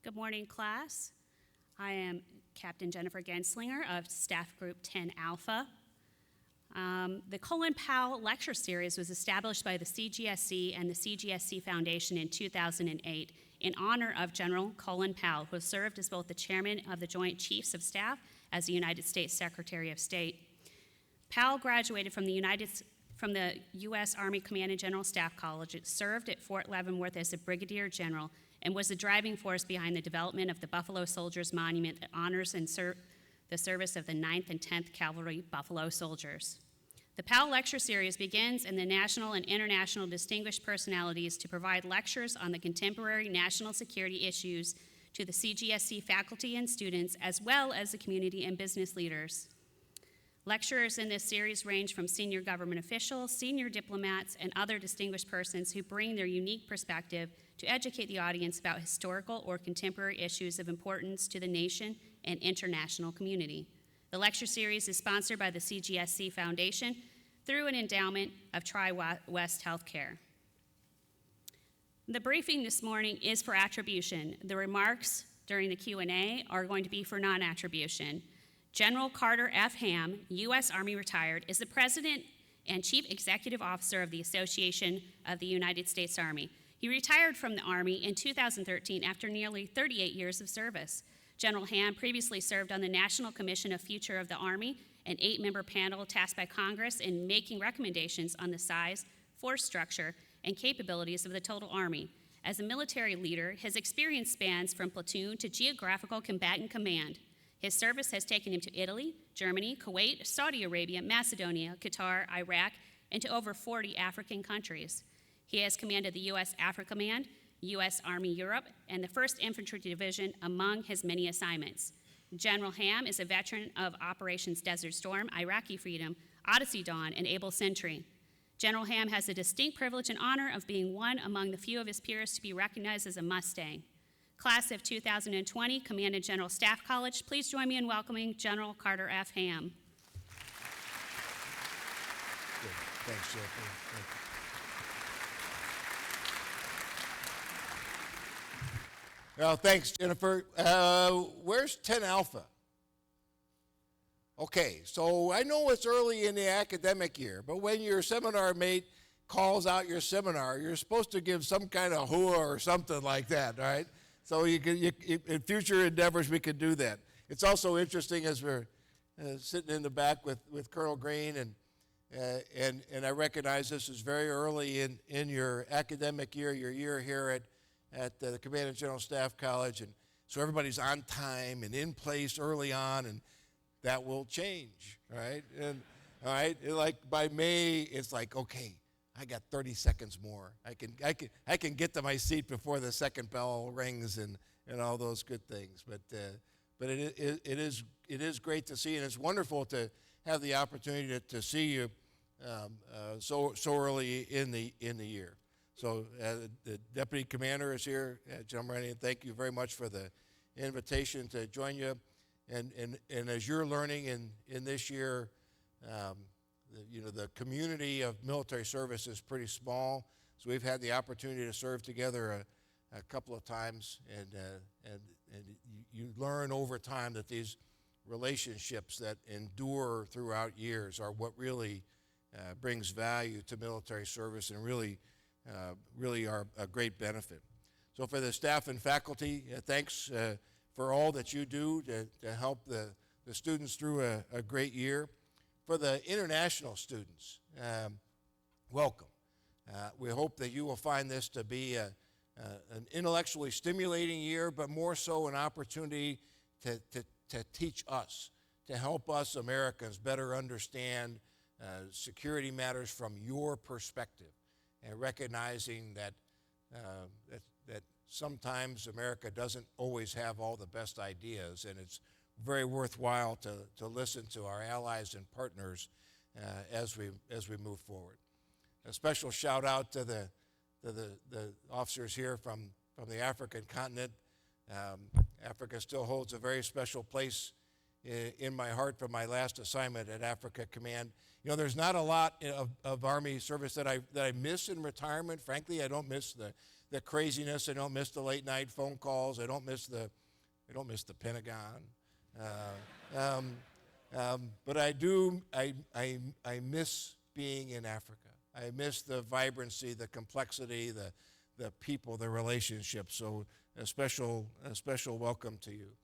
Good morning, class. I am Captain Jennifer Genslinger of Staff Group 10 Alpha. The Colin Powell Lecture Series was established by the CGSC and the CGSC Foundation in 2008 in honor of General Colin Powell, who served as both the chairman of the Joint Chiefs of Staff as the United States Secretary of State. Powell graduated from the U.S. Army Command and General Staff College, served at Fort Leavenworth as a Brigadier General, and was the driving force behind the development of the Buffalo Soldiers Monument that honors and the service of the 9th and 10th Cavalry Buffalo Soldiers. The Powell Lecture Series begins in the national and international distinguished personalities to provide lectures on the contemporary national security issues to the CGSC faculty and students, as well as the community and business leaders. Lecturers in this series range from senior government officials, senior diplomats, and other distinguished persons who bring their unique perspective to educate the audience about historical or contemporary issues of importance to the nation and international community. The lecture series is sponsored by the CGSC Foundation through an endowment of Tri-West Healthcare. The briefing this morning is for attribution. The remarks during the Q&A are going to be for non-attribution. General Carter F. Ham, U.S. Army retired, is the President and Chief Executive Officer of the Association of the United States Army. He retired from the Army in 2013 after nearly 38 years of service. General Ham previously served on the National Commission of Future of the Army, an 8-member panel tasked by Congress in making recommendations on the size, force structure, and capabilities of the total Army. As a military leader, his experience spans from platoon to geographical combatant command. His service has taken him to Italy, Germany, Kuwait, Saudi Arabia, Macedonia, Qatar, Iraq, and to over 40 African countries. He has commanded the U.S. Africa Command, U.S. Army Europe, and the 1st Infantry Division among his many assignments. General Ham is a veteran of Operations Desert Storm, Iraqi Freedom, Odyssey Dawn, and Able Sentry. General Ham has the distinct privilege and honor of being one among the few of his peers to be recognized as a Mustang. Class of 2020, Command and General Staff College, please join me in welcoming General Carter F. Ham. Good. Thanks, Jennifer. Well, thanks, Jennifer. Where's 10 Alpha? Okay, so I know it's early in the academic year, but when your seminar mate calls out your seminar, you're supposed to give some kind of hooah or something like that, all right? So in future endeavors, we could do that. It's also interesting as we're sitting in the back with Colonel Green, and I recognize this is very early in your academic year, your year here at the Command and General Staff College, and so everybody's on time and in place early on, and that will change, right? And all right, like by May, it's like, okay, I got 30 seconds more. I can get to my seat before the second bell rings and all those good things. But it is great to see, and it's wonderful to have the opportunity to see you so early in the year. So the Deputy Commander is here, General Moretti, and thank you very much for the invitation to join you. And as you're learning in this year, the community of military service is pretty small, so we've had the opportunity to serve together a couple of times, and you learn over time that these relationships that endure throughout years are what really brings value to military service and really are a great benefit. So for the staff and faculty, thanks for all that you do to help the students through a great year. For the international students, welcome. We hope that you will find this to be an intellectually stimulating year, but more so an opportunity to teach us, to help us Americans better understand security matters from your perspective, and recognizing that sometimes America doesn't always have all the best ideas, and it's very worthwhile to listen to our allies and partners as we move forward. A special shout out to the officers here from the African continent. Africa still holds a very special place in my heart from my last assignment at Africa Command. You know, there's not a lot of Army service that I miss in retirement. Frankly, I don't miss the craziness. I don't miss the late night phone calls. I don't miss the Pentagon. But I do. I miss being in Africa. I miss the vibrancy, the complexity, the people, the relationships. So a special welcome to you.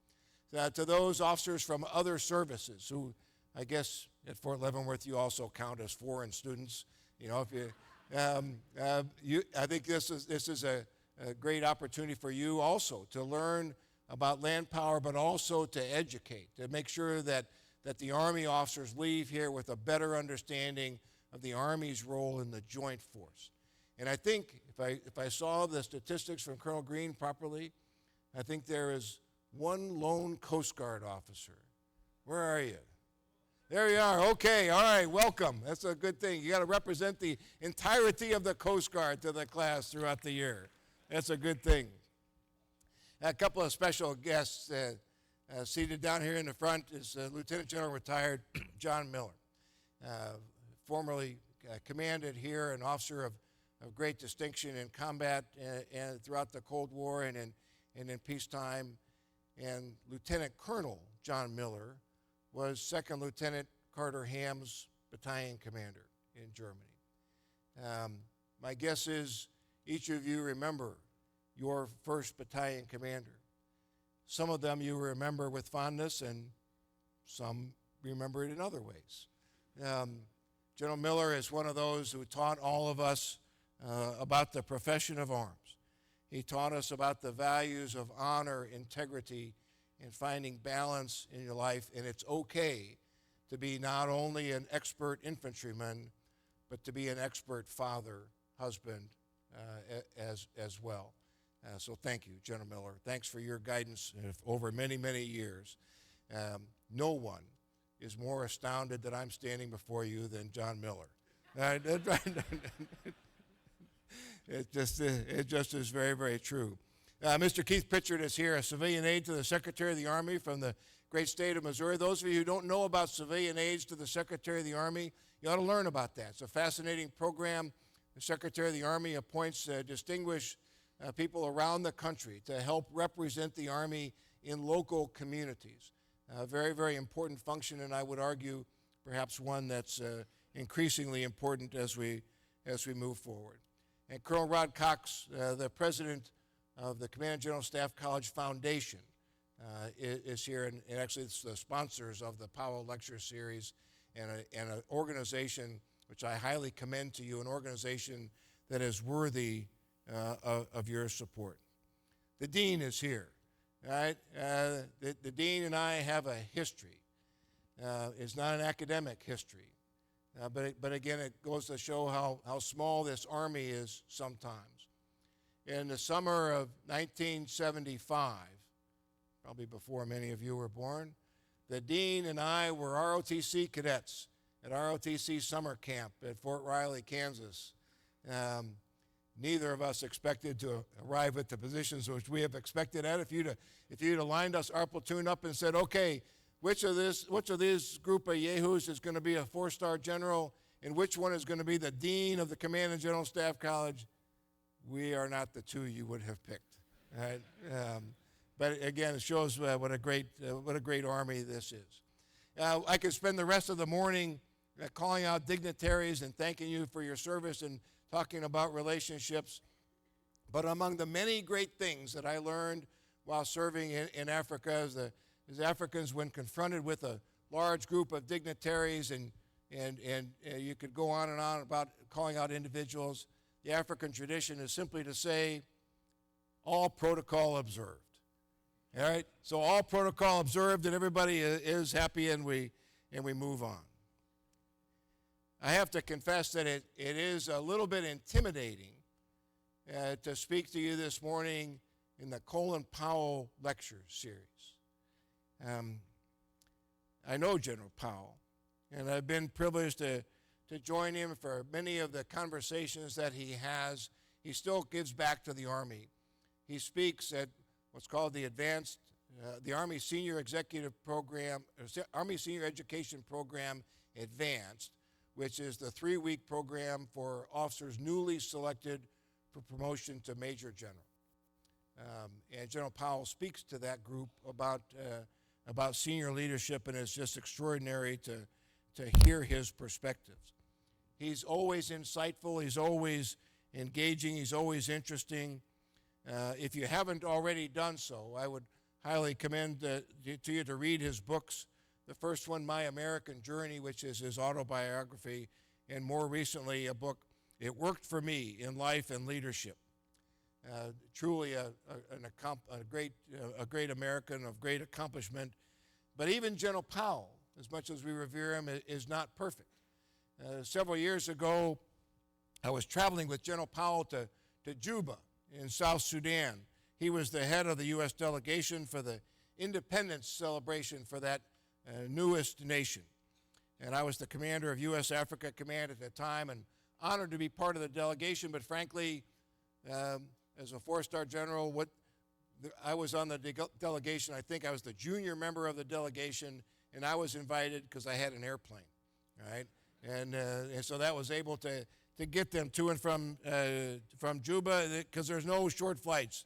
To those officers from other services who, I guess at Fort Leavenworth, you also count as foreign students. You know, if you, I think this is a great opportunity for you also to learn about land power, but also to educate, to make sure that the Army officers leave here with a better understanding of the Army's role in the joint force. And I think if I saw the statistics from Colonel Green properly, I think there is one lone Coast Guard officer. Where are you? There you are. Okay, all right, welcome. That's a good thing. You got to represent the entirety of the Coast Guard to the class throughout the year. That's a good thing. A couple of special guests seated down here in the front is Lieutenant General retired John Miller, formerly commanded here, an officer of great distinction in combat and throughout the Cold War and in peacetime. And Lieutenant Colonel John Miller was Second Lieutenant Carter Ham's battalion commander in Germany. My guess is each of you remember your first battalion commander. Some of them you remember with fondness, and some remember it in other ways. General Miller is one of those who taught all of us about the profession of arms. He taught us about the values of honor, integrity, and finding balance in your life. And it's okay to be not only an expert infantryman, but to be an expert father, husband as well. So thank you, General Miller. Thanks for your guidance over many, many years. No one is more astounded that I'm standing before you than John Miller. It just is very, very true. Mr. Keith Pritchard is here, a civilian aide to the Secretary of the Army from the great state of Missouri. Those of you who don't know about civilian aides to the Secretary of the Army, you ought to learn about that. It's a fascinating program. The Secretary of the Army appoints distinguished people around the country to help represent the Army in local communities. A very, very important function, and I would argue perhaps one that's increasingly important as we move forward. And Colonel Rod Cox, the president of the Command and General Staff College Foundation, is here, and actually it's the sponsors of the Powell Lecture Series, and an organization which I highly commend to you, an organization that is worthy of your support. The dean is here, right? The dean and I have a history. It's not an academic history. But again, it goes to show how small this Army is sometimes. In the summer of 1975, probably before many of you were born, the dean and I were ROTC cadets at ROTC summer camp at Fort Riley, Kansas. Neither of us expected to arrive at the positions which we have expected at. If you'd aligned us, our platoon up and said, okay, which of this group of yahoos is going to be a four-star general, and which one is going to be the dean of the Command and General Staff College? We are not the two you would have picked. Right? But again, it shows what a great Army this is. I could spend the rest of the morning calling out dignitaries and thanking you for your service and talking about relationships. But among the many great things that I learned while serving in Africa as Africans, when confronted with a large group of dignitaries, and you could go on and on about calling out individuals, the African tradition is simply to say, all protocol observed. All right? So all protocol observed, and everybody is happy, and we move on. I have to confess that it is a little bit intimidating to speak to you this morning in the Colin Powell Lecture Series. I know General Powell, and I've been privileged to join him for many of the conversations that he has. He still gives back to the Army. He speaks at what's called the Advanced the Army Senior Executive Program, Army Senior Education Program Advanced, which is the 3-week program for officers newly selected for promotion to Major General. And General Powell speaks to that group about senior leadership, and it's just extraordinary to hear his perspectives. He's always insightful, he's always engaging, he's always interesting. If you haven't already done so, I would highly commend to you to read his books. The first one, My American Journey, which is his autobiography, and more recently a book, It Worked for Me in Life and Leadership. Truly a great American of great accomplishment. But even General Powell, as much as we revere him, is not perfect. Several years ago, I was traveling with General Powell to Juba in South Sudan. He was the head of the U.S. delegation for the independence celebration for that newest nation. And I was the commander of U.S. Africa Command at the time, and honored to be part of the delegation, but frankly, as a 4-star general, I was on the delegation. I think I was the junior member of the delegation, and I was invited because I had an airplane, right? And so that was able to get them to and from Juba, because there's no short flights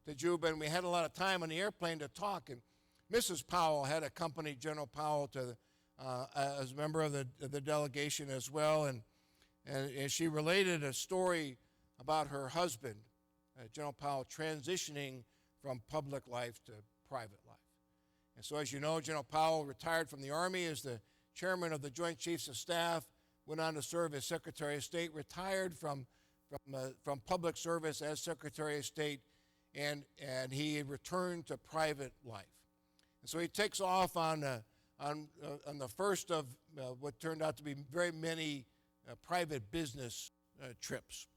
to Juba, and we had a lot of time on the airplane to talk. And Mrs. Powell had accompanied General Powell as a member of the delegation as well, and she related a story about her husband, General Powell, transitioning from public life to private life. And so, as you know, General Powell retired from the Army as the chairman of the Joint Chiefs of Staff, went on to serve as Secretary of State, retired from public service as Secretary of State, and he returned to private life. And so he takes off on the first of what turned out to be very many private business trips.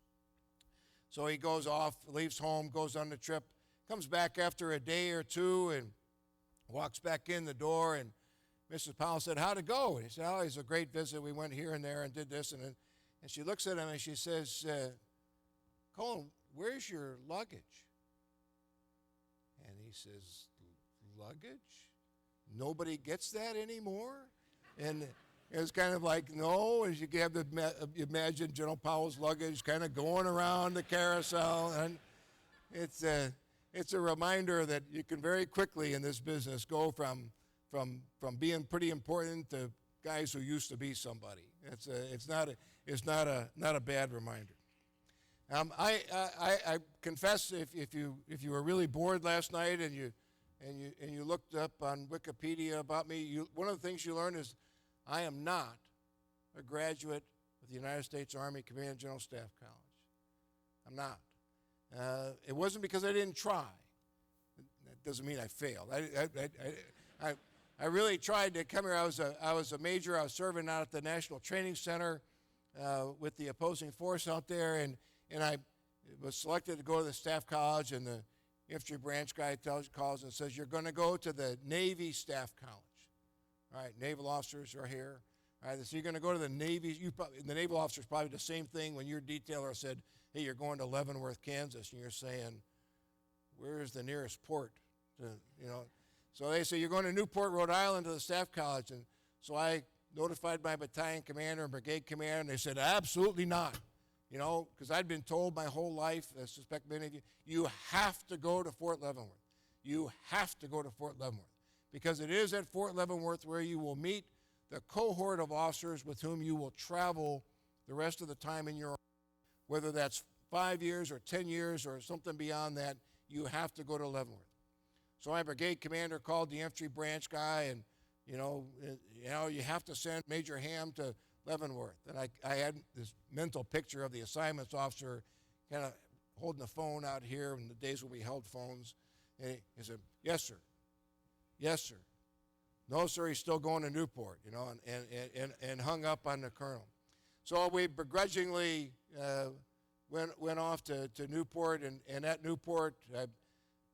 So he goes off, leaves home, goes on the trip, comes back after a day or two and walks back in the door, and Mrs. Powell said, "How'd it go?" And he said, "Oh, it was a great visit. We went here and there and did this." And she looks at him and she says, "Colin, where's your luggage?" And he says, "Luggage? Nobody gets that anymore?" And it was kind of like, no, as you have to imagine General Powell's luggage kind of going around the carousel. And it's a reminder that you can very quickly in this business go from being pretty important to guys who used to be somebody. It's not a bad reminder. I confess, if you were really bored last night and you looked up on Wikipedia about me, one of the things you learn is I am not a graduate of the United States Army Command and General Staff College. I'm not. It wasn't because I didn't try. That doesn't mean I failed. I really tried to come here. I was a major. I was serving out at the National Training Center with the opposing force out there, and I was selected to go to the Staff College, and the infantry branch guy calls and says, "You're going to go to the Navy Staff College." All right, naval officers are here. All right, so you're going to go to the Navy. The naval officers probably the same thing when your detailer said, "Hey, you're going to Leavenworth, Kansas," and you're saying, "Where's the nearest port?" So they say, "You're going to Newport, Rhode Island to the Staff College." And so I notified my battalion commander and brigade commander, and they said, "Absolutely not." Because I'd been told my whole life, I suspect many of you have to go to Fort Leavenworth. You have to go to Fort Leavenworth. Because it is at Fort Leavenworth where you will meet the cohort of officers with whom you will travel the rest of the time in your army. Whether that's 5 years or 10 years or something beyond that, you have to go to Leavenworth. So my brigade commander called the infantry branch guy, and you have to send Major Ham to Leavenworth. And I had this mental picture of the assignments officer kind of holding the phone out here in the days when we held phones. And he said, "Yes, sir. Yes, sir." "No, sir, he's still going to Newport," and hung up on the colonel. So we begrudgingly went off to Newport, and at Newport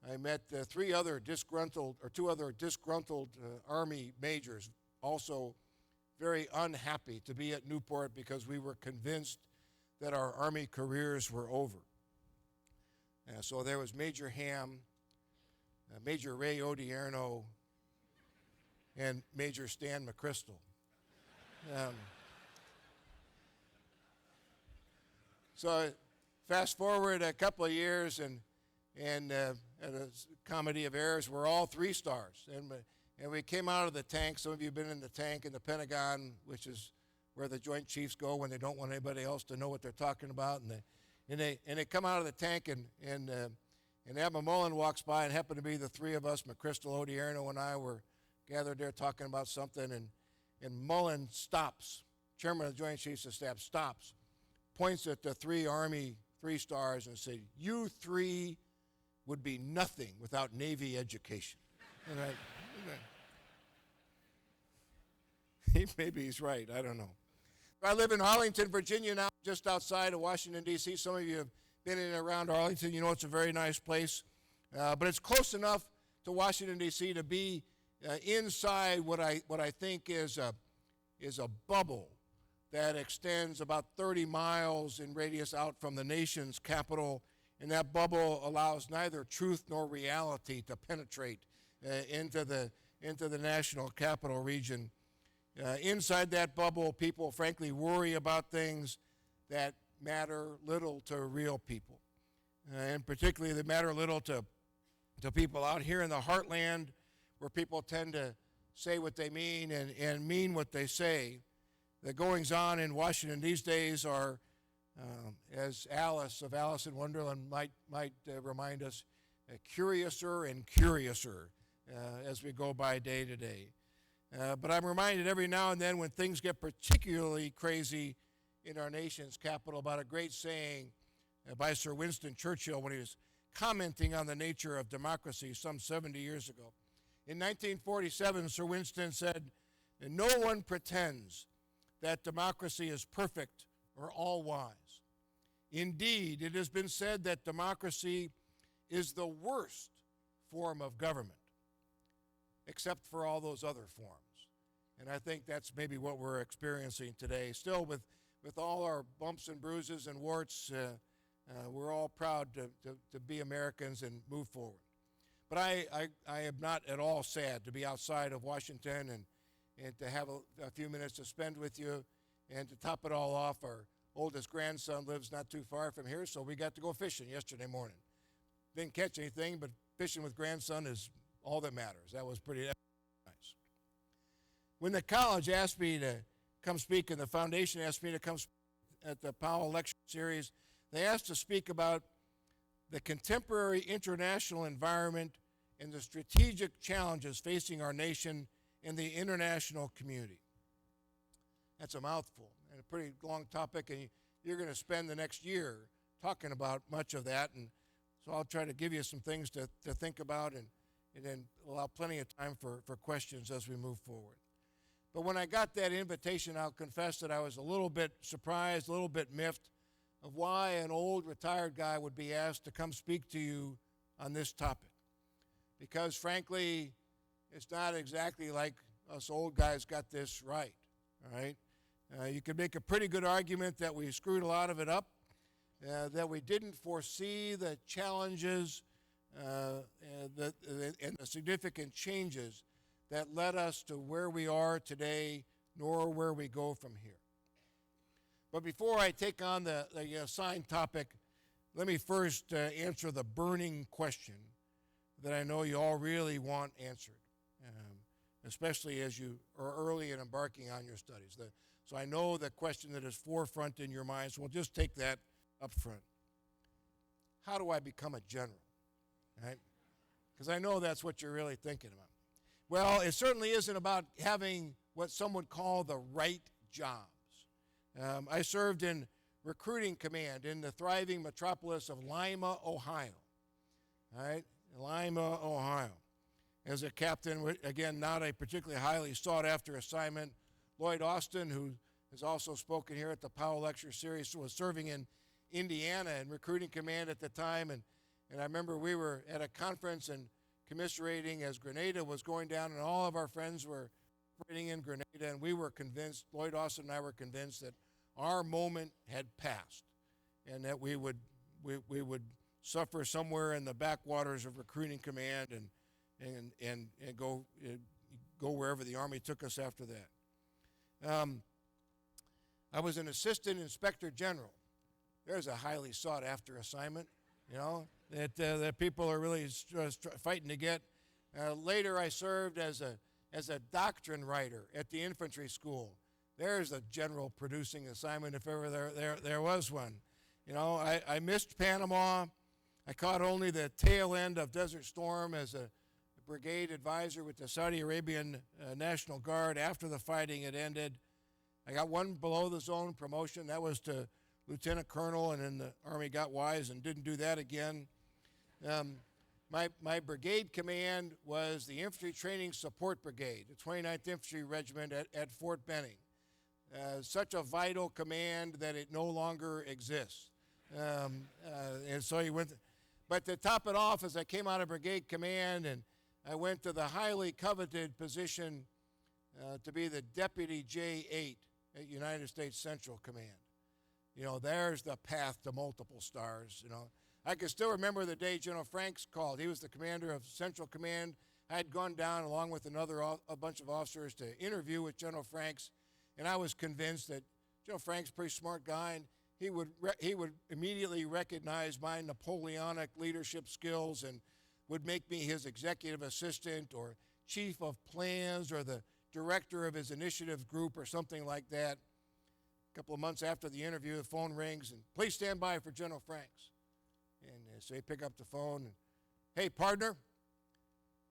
I met two other disgruntled Army majors, also very unhappy to be at Newport because we were convinced that our Army careers were over. So there was Major Ham, Major Ray Odierno and Major Stan McChrystal. So fast forward a couple of years, and at a comedy of errors, we're all 3 stars. And we came out of the tank. Some of you have been in the tank in the Pentagon, which is where the Joint Chiefs go when they don't want anybody else to know what they're talking about. And they come out of the tank, and Admiral Mullen walks by, and happened to be the 3 of us, McChrystal, Odierno, and I, were gathered there talking about something, and Mullen stops. Chairman of the Joint Chiefs of Staff stops, points at the 3 Army 3 stars and said, "You 3 would be nothing without Navy education." And maybe he's right, I don't know. I live in Arlington, Virginia now, just outside of Washington, D.C. Some of you have been in and around Arlington. You know it's a very nice place. But it's close enough to Washington, D.C. to be inside what I think is a bubble that extends about 30 miles in radius out from the nation's capital, and that bubble allows neither truth nor reality to penetrate into the national capital region. Inside that bubble, people frankly worry about things that matter little to real people, and particularly that matter little to people out here in the heartland, where people tend to say what they mean and mean what they say. The goings-on in Washington these days are, as Alice of Alice in Wonderland might remind us, curiouser and curiouser as we go by day to day. But I'm reminded every now and then when things get particularly crazy in our nation's capital about a great saying by Sir Winston Churchill when he was commenting on the nature of democracy some 70 years ago. In 1947, Sir Winston said, "No one pretends that democracy is perfect or all-wise. Indeed, it has been said that democracy is the worst form of government, except for all those other forms." And I think that's maybe what we're experiencing today. Still, with all our bumps and bruises and warts, we're all proud to be Americans and move forward. But I am not at all sad to be outside of Washington and to have a few minutes to spend with you. And to top it all off, our oldest grandson lives not too far from here, so we got to go fishing yesterday morning. Didn't catch anything, but fishing with grandson is all that matters. That was pretty nice. When the college asked me to come speak and the foundation asked me to come speak at the Powell Lecture Series, they asked to speak about the contemporary international environment and the strategic challenges facing our nation and the international community. That's a mouthful and a pretty long topic, and you're going to spend the next year talking about much of that, and so I'll try to give you some things to think about and then allow plenty of time for questions as we move forward. But when I got that invitation, I'll confess that I was a little bit surprised, a little bit miffed of why an old retired guy would be asked to come speak to you on this topic. Because frankly, it's not exactly like us old guys got this right, all right? You could make a pretty good argument that we screwed a lot of it up, that we didn't foresee the challenges and the significant changes that led us to where we are today, nor where we go from here. But before I take on the assigned topic, let me first answer the burning question that I know you all really want answered, especially as you are early in embarking on your studies. So I know the question that is forefront in your minds, so we'll just take that up front. How do I become a general? Right? Because I know that's what you're really thinking about. Well, it certainly isn't about having what some would call the right jobs. I served in recruiting command in the thriving metropolis of Lima, Ohio. All right, Lima, Ohio. As a captain, again, not a particularly highly sought-after assignment. Lloyd Austin, who has also spoken here at the Powell Lecture Series, was serving in Indiana in recruiting command at the time, and I remember we were at a conference and commiserating as Grenada was going down, and all of our friends were operating in Grenada, and we were convinced, Lloyd Austin and I were convinced, that our moment had passed and that we would suffer somewhere in the backwaters of recruiting command, and and go wherever the Army took us after that. I was an assistant inspector general. There's a highly sought after assignment, that people are really fighting to get. Later, I served as a doctrine writer at the infantry school. There's a general producing assignment if ever there was one. I missed Panama. I caught only the tail end of Desert Storm as a brigade advisor with the Saudi Arabian National Guard after the fighting had ended. I got one below the zone promotion. That was to lieutenant colonel, and then the Army got wise and didn't do that again. My brigade command was the Infantry Training Support Brigade, the 29th Infantry Regiment at Fort Benning. Such a vital command that it no longer exists. And so he went, but to top it off, as I came out of brigade command, and I went to the highly coveted position to be the Deputy J8 at United States Central Command. There's the path to multiple stars. I can still remember the day General Franks called. He was the commander of Central Command. I had gone down along with a bunch of officers to interview with General Franks, and I was convinced that General Franks is a pretty smart guy, and he would immediately recognize my Napoleonic leadership skills and would make me his executive assistant or chief of plans or the director of his initiative group or something like that. A couple of months after the interview, the phone rings, and please stand by for General Franks. And so he pick up the phone, and, hey, partner.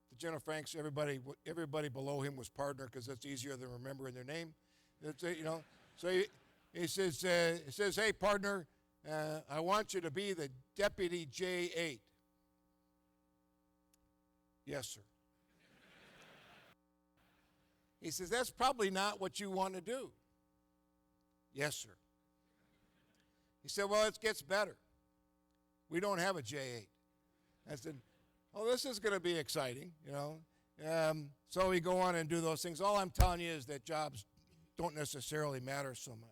To General Franks, everybody below him was partner because that's easier than remembering their name. So he says, hey, partner, I want you to be the Deputy J8. Yes, sir. He says, that's probably not what you want to do. Yes, sir. He said, well, it gets better. We don't have a J8. I said, oh, this is going to be exciting, So we go on and do those things. All I'm telling you is that jobs don't necessarily matter so much.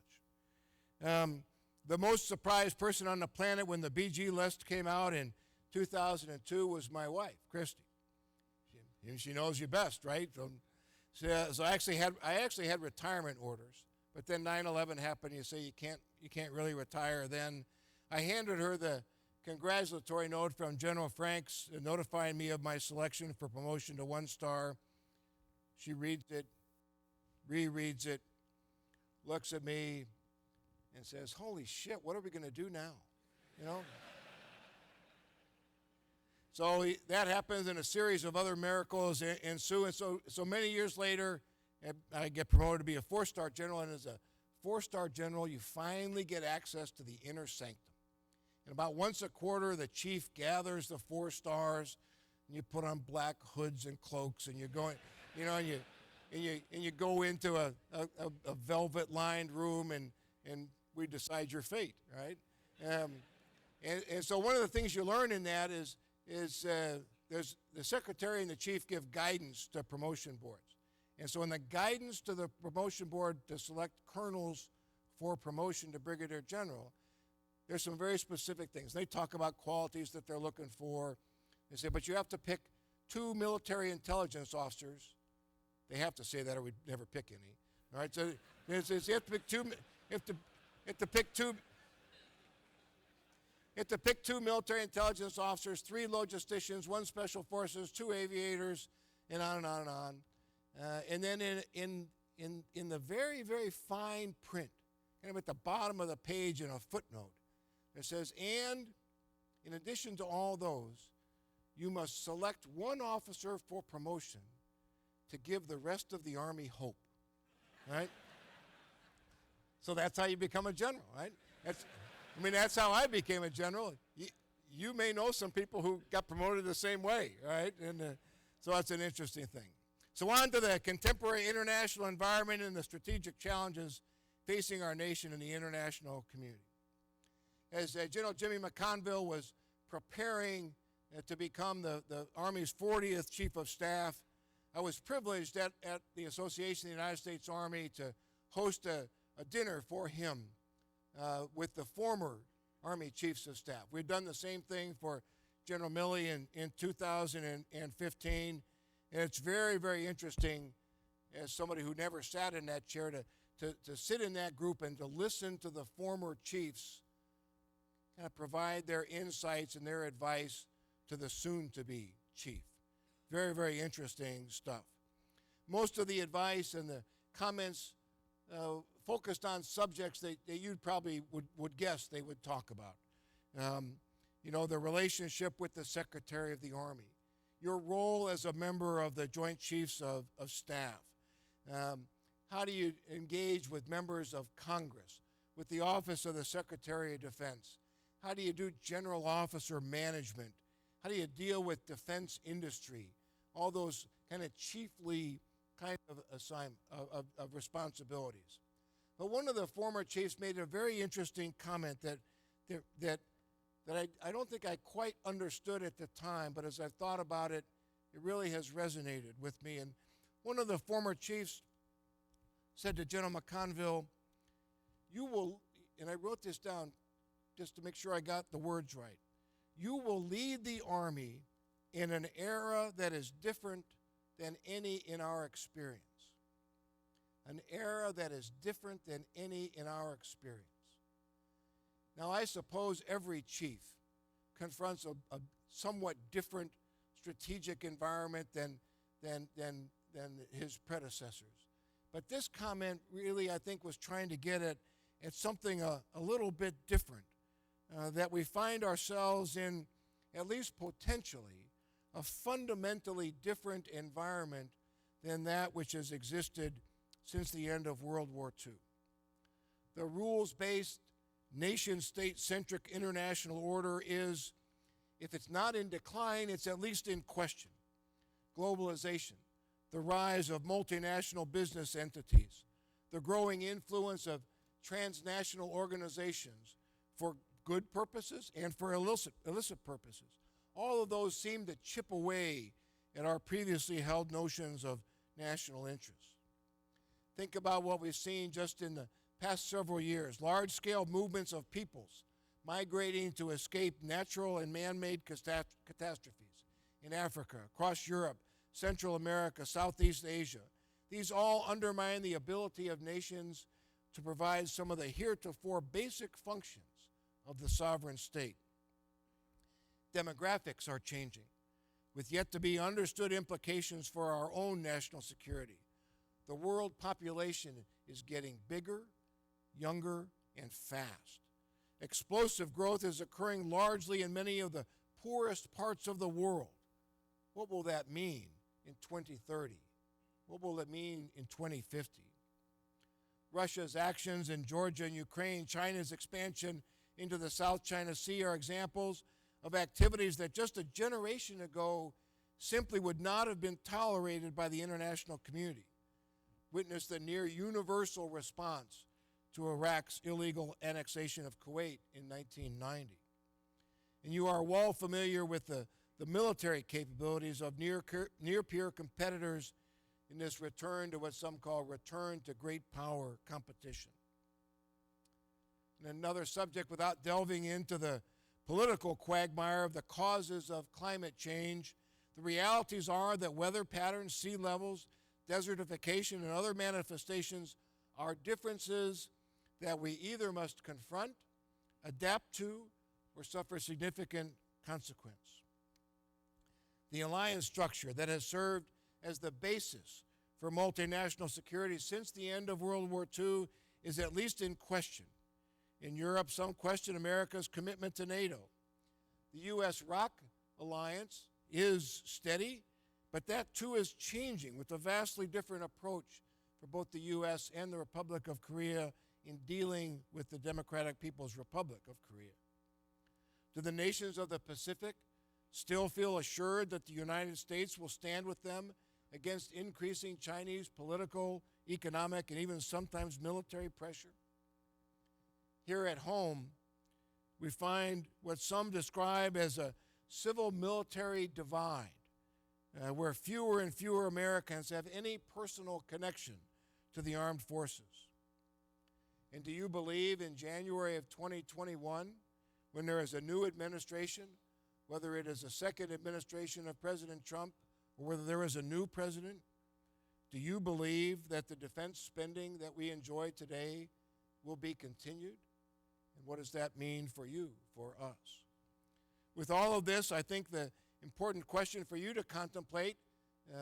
The most surprised person on the planet when the BG list came out in 2002 was my wife, Christy. She knows you best, right? So I actually had retirement orders, but then 9/11 happened. You say you can't really retire then. I handed her the congratulatory note from General Franks notifying me of my selection for promotion to 1 star. She reads it, rereads it, looks at me, and says, holy shit, what are we going to do now? So that happens, and a series of other miracles ensue. And so many years later, I get promoted to be a 4-star general, and as a 4-star general, you finally get access to the inner sanctum. And about once a quarter, the chief gathers the 4 stars, and you put on black hoods and cloaks, and you're going, and you go into a velvet-lined room, and we decide your fate, right? And so one of the things you learn in that is there's the secretary and the chief give guidance to promotion boards. And so in the guidance to the promotion board to select colonels for promotion to brigadier general, there's some very specific things. They talk about qualities that they're looking for. They say, but you have to pick 2 military intelligence officers. They have to say that or we'd never pick any. All right, so you have to pick 2. You have to pick 2 military intelligence officers, 3 logisticians, 1 special forces, 2 aviators, and on and on and on. And then in the very, very fine print, kind of at the bottom of the page in a footnote, it says, and in addition to all those, you must select 1 officer for promotion to give the rest of the Army hope. Right? So that's how you become a general, right? That's how I became a general. You may know some people who got promoted the same way, right? And so that's an interesting thing. So on to the contemporary international environment and the strategic challenges facing our nation and the international community. As General Jimmy McConville was preparing to become the Army's 40th Chief of Staff, I was privileged at the Association of the United States Army to host a dinner for him with the former Army Chiefs of Staff. We've done the same thing for General Milley in 2015. And it's very, very interesting as somebody who never sat in that chair to sit in that group and to listen to the former chiefs kind of provide their insights and their advice to the soon-to-be chief. Very, very interesting stuff. Most of the advice and the comments focused on subjects that you probably would guess they would talk about. The relationship with the Secretary of the Army, your role as a member of the Joint Chiefs of Staff, how do you engage with members of Congress, with the Office of the Secretary of Defense? How do you do general officer management? How do you deal with defense industry? All those kind of chiefly kind of responsibilities. But one of the former chiefs made a very interesting comment that I don't think I quite understood at the time, but as I've thought about it, it really has resonated with me. And one of the former chiefs said to General McConville, "You will," and I wrote this down just to make sure I got the words right, "you will lead the Army in an era that is different than any in our experience." An era that is different than any in our experience. Now, I suppose every chief confronts a somewhat different strategic environment than his predecessors. But this comment really, I think, was trying to get at something a little bit different, that we find ourselves in, at least potentially, a fundamentally different environment than that which has existed since the end of World War II. The rules-based, nation-state-centric international order is, if it's not in decline, it's at least in question. Globalization, the rise of multinational business entities, the growing influence of transnational organizations for good purposes and for illicit purposes. All of those seem to chip away at our previously held notions of national interest. Think about what we've seen just in the past several years. Large-scale movements of peoples migrating to escape natural and man-made catastrophes in Africa, across Europe, Central America, Southeast Asia. These all undermine the ability of nations to provide some of the heretofore basic functions of the sovereign state. Demographics are changing, with yet to be understood implications for our own national security. The world population is getting bigger, younger, and fast. Explosive growth is occurring largely in many of the poorest parts of the world. What will that mean in 2030? What will it mean in 2050? Russia's actions in Georgia and Ukraine, China's expansion into the South China Sea are examples of activities that just a generation ago simply would not have been tolerated by the international community. Witness the near universal response to Iraq's illegal annexation of Kuwait in 1990. And you are well familiar with the military capabilities of near-peer competitors in this return to what some call return to great power competition. And another subject, without delving into the political quagmire of the causes of climate change, the realities are that weather patterns, sea levels, desertification, and other manifestations are differences that we either must confront, adapt to, or suffer significant consequence. The alliance structure that has served as the basis for multinational security since the end of World War II is at least in question. In Europe, some question America's commitment to NATO. The U.S.-ROC alliance is steady, but that too is changing with a vastly different approach for both the U.S. and the Republic of Korea in dealing with the Democratic People's Republic of Korea. Do the nations of the Pacific still feel assured that the United States will stand with them against increasing Chinese political, economic, and even sometimes military pressure? Here at home, we find what some describe as a civil-military divide, where fewer and fewer Americans have any personal connection to the armed forces. And do you believe in January of 2021, when there is a new administration, whether it is a second administration of President Trump or whether there is a new president? Do you believe that the defense spending that we enjoy today will be continued? And what does that mean for you, for us? With all of this, I think the important question for you to contemplate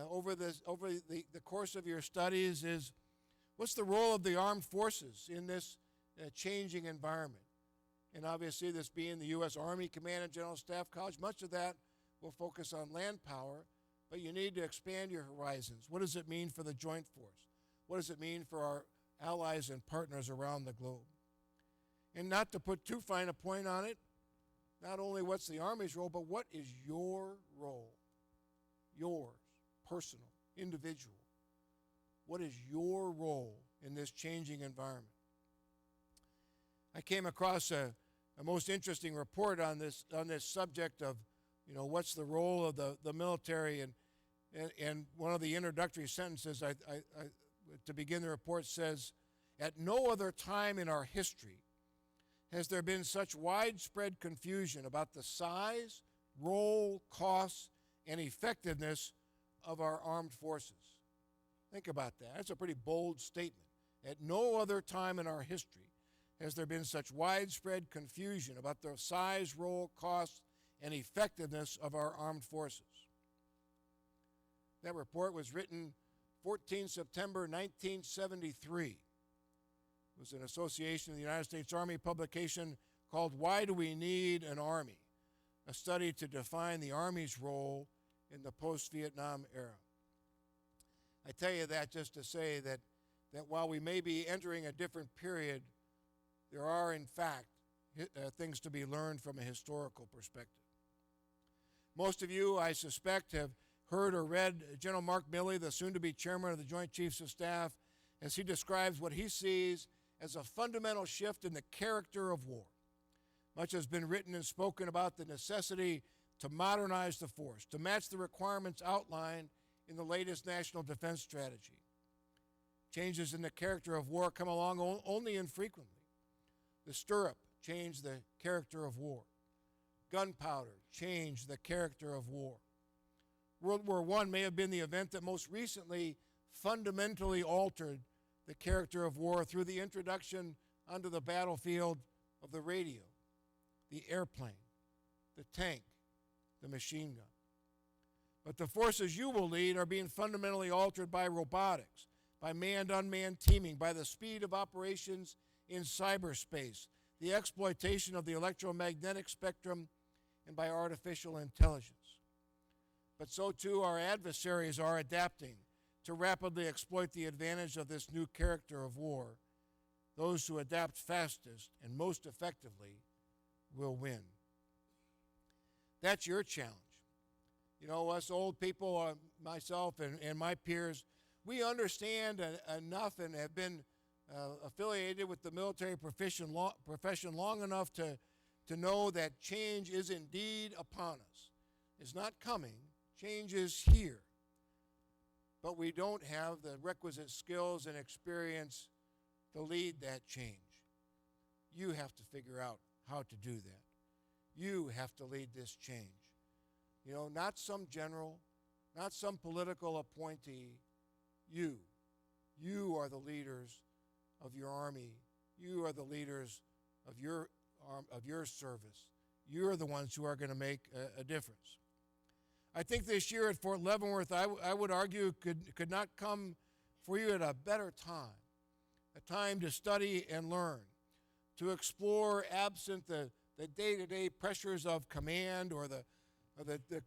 over the course of your studies is, what's the role of the armed forces in this changing environment? And obviously, this being the U.S. Army Command and General Staff College, much of that will focus on land power, but you need to expand your horizons. What does it mean for the Joint Force? What does it mean for our allies and partners around the globe? And not to put too fine a point on it, not only what's the Army's role, but what is your role? Yours, personal, individual. What is your role in this changing environment? I came across a most interesting report on this subject of, what's the role of the military, and one of the introductory sentences to begin the report says, "At no other time in our history has there been such widespread confusion about the size, role, costs, and effectiveness of our armed forces." Think about that. That's a pretty bold statement. At no other time in our history has there been such widespread confusion about the size, role, costs, and effectiveness of our armed forces. That report was written 14 September 1973. It was an association of the United States Army publication called "Why Do We Need an Army?" A study to define the Army's role in the post-Vietnam era. I tell you that just to say that while we may be entering a different period, there are, in fact, things to be learned from a historical perspective. Most of you, I suspect, have heard or read General Mark Milley, the soon-to-be chairman of the Joint Chiefs of Staff, as he describes what he sees as a fundamental shift in the character of war. Much has been written and spoken about the necessity to modernize the force, to match the requirements outlined in the latest National Defense Strategy. Changes in the character of war come along only infrequently. The stirrup changed the character of war. Gunpowder changed the character of war. World War I may have been the event that most recently fundamentally altered the character of war through the introduction onto the battlefield of the radio, the airplane, the tank, the machine gun. But the forces you will lead are being fundamentally altered by robotics, by manned-unmanned teaming, by the speed of operations in cyberspace, the exploitation of the electromagnetic spectrum, and by artificial intelligence. But so too our adversaries are adapting to rapidly exploit the advantage of this new character of war. Those who adapt fastest and most effectively will win. That's your challenge. Us old people, myself and my peers, we understand enough and have been affiliated with the military profession long enough to know that change is indeed upon us. It's not coming. Change is here. But we don't have the requisite skills and experience to lead that change. You have to figure out how to do that. You have to lead this change. Not some general, not some political appointee. You are the leaders of your army. You are the leaders of your service. You're the ones who are going to make a difference. I think this year at Fort Leavenworth, I would argue, could not come for you at a better time, a time to study and learn, to explore absent the day-to-day pressures of command or the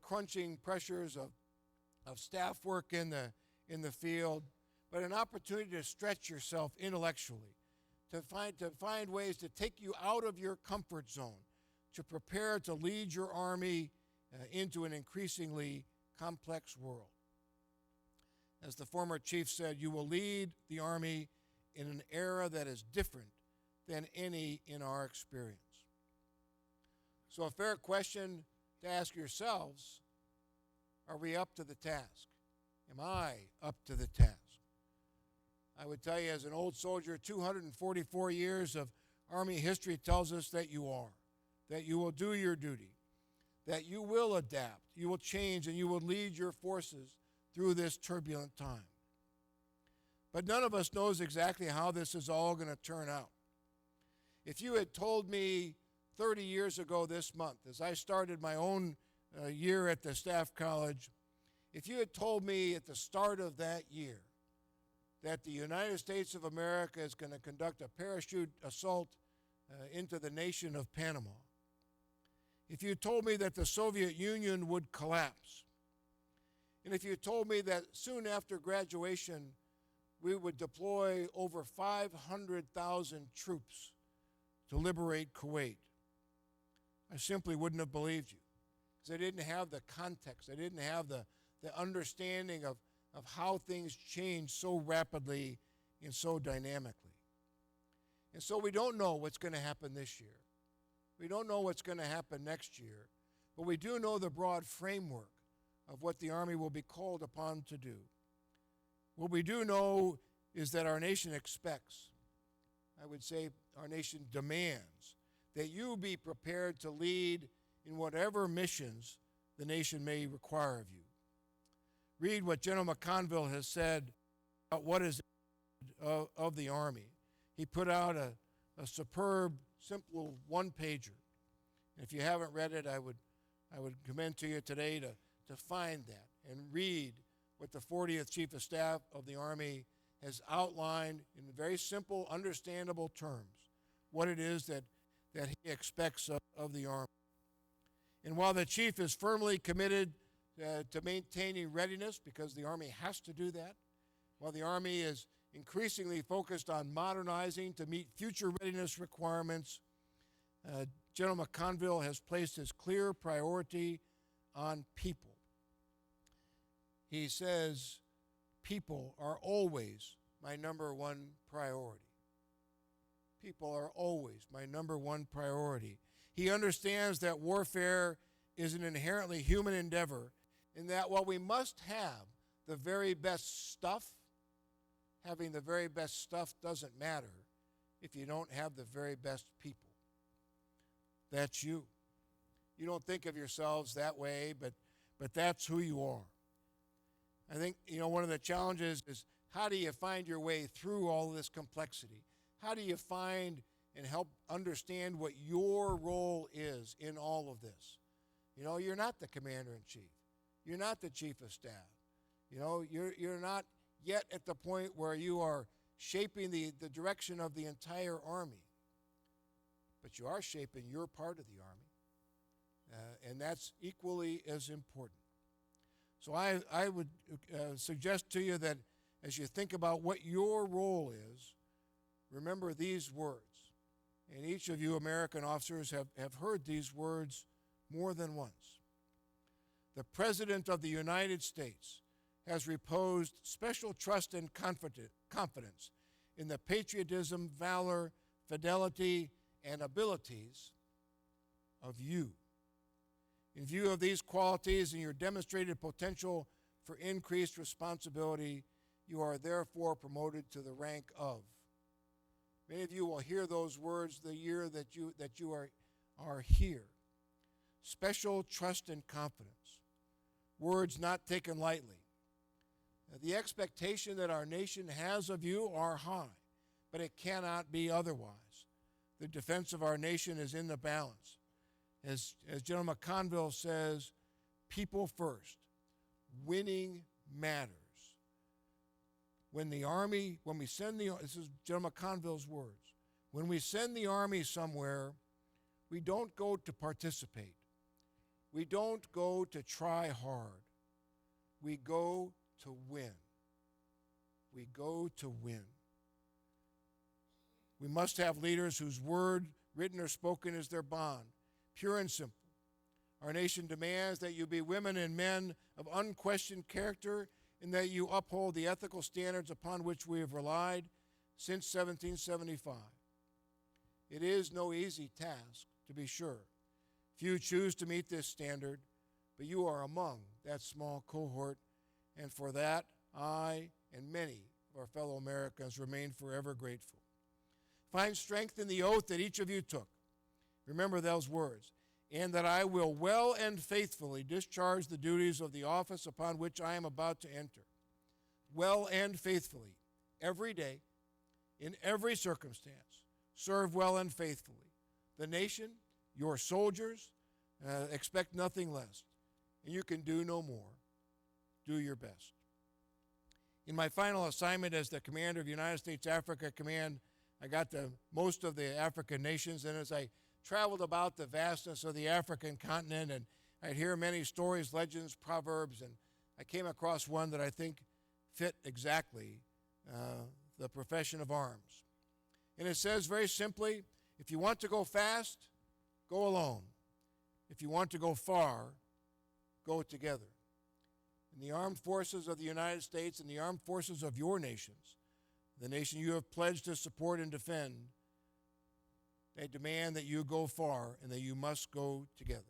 crunching pressures of staff work in the field, but an opportunity to stretch yourself intellectually, to find ways to take you out of your comfort zone, to prepare to lead your army into an increasingly complex world. As the former chief said, you will lead the Army in an era that is different than any in our experience. So a fair question to ask yourselves, are we up to the task? Am I up to the task? I would tell you, as an old soldier, 244 years of Army history tells us that you are, that you will do your duty, that you will adapt, you will change, and you will lead your forces through this turbulent time. But none of us knows exactly how this is all going to turn out. If you had told me 30 years ago this month, as I started my own year at the Staff College, if you had told me at the start of that year that the United States of America is going to conduct a parachute assault into the nation of Panama, if you told me that the Soviet Union would collapse, and if you told me that soon after graduation we would deploy over 500,000 troops to liberate Kuwait, I simply wouldn't have believed you, because I didn't have the context. I didn't have the understanding of how things change so rapidly and so dynamically. And so we don't know what's going to happen this year. We don't know what's going to happen next year, but we do know the broad framework of what the Army will be called upon to do. What we do know is that our nation expects, I would say our nation demands, that you be prepared to lead in whatever missions the nation may require of you. Read what General McConville has said about what is of the Army. He put out a superb, simple one-pager. And if you haven't read it, I would commend to you today to find that and read what the 40th Chief of Staff of the Army has outlined in very simple, understandable terms, what it is that he expects of the Army. And while the Chief is firmly committed to maintaining readiness, because the Army has to do that, while the Army is increasingly focused on modernizing to meet future readiness requirements, General McConville has placed his clear priority on people. He says, people are always my number one priority. People are always my number one priority. He understands that warfare is an inherently human endeavor, in that while we must have the very best stuff, having the very best stuff doesn't matter if you don't have the very best people. That's you. You don't think of yourselves that way, but that's who you are. I think, one of the challenges is, how do you find your way through all of this complexity? How do you find and help understand what your role is in all of this? You're not the commander-in-chief. You're not the chief of staff. You're not yet at the point where you are shaping the direction of the entire Army. But you are shaping your part of the Army. And that's equally as important. So I would suggest to you that as you think about what your role is, remember these words. And each of you American officers have heard these words more than once. The President of the United States has reposed special trust and confidence in the patriotism, valor, fidelity, and abilities of you. In view of these qualities and your demonstrated potential for increased responsibility, you are therefore promoted to the rank of. Many of you will hear those words the year that you are here. Special trust and confidence. Words not taken lightly. The expectation that our nation has of you are high, but it cannot be otherwise. The defense of our nation is in the balance. As General McConville says, people first. Winning matters. When we send this is General McConville's words, when we send the Army somewhere, we don't go to participate. We don't go to try hard. We go to win. We go to win. We must have leaders whose word, written or spoken, is their bond, pure and simple. Our nation demands that you be women and men of unquestioned character, and that you uphold the ethical standards upon which we have relied since 1775. It is no easy task, to be sure. Few choose to meet this standard, but you are among that small cohort, and for that, I and many of our fellow Americans remain forever grateful. Find strength in the oath that each of you took. Remember those words. and that I will well and faithfully discharge the duties of the office upon which I am about to enter. Well and faithfully, every day, in every circumstance, serve well and faithfully. The nation, your soldiers, expect nothing less, and you can do no more. Do your best. In my final assignment as the commander of United States Africa Command, I got to most of the African nations, and as I traveled about the vastness of the African continent, and I'd hear many stories, legends, proverbs, and I came across one that I think fit exactly the profession of arms. And it says very simply, if you want to go fast, go alone. If you want to go far, go together. In the armed forces of the United States and the armed forces of your nations, the nation you have pledged to support and defend, they demand that you go far and that you must go together.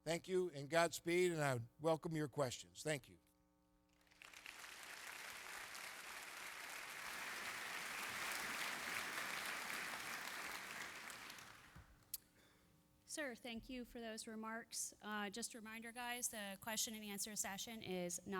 Thank you and Godspeed, and I welcome your questions. Thank you. Sir, thank you for those remarks. Just a reminder, guys, the question and answer session is not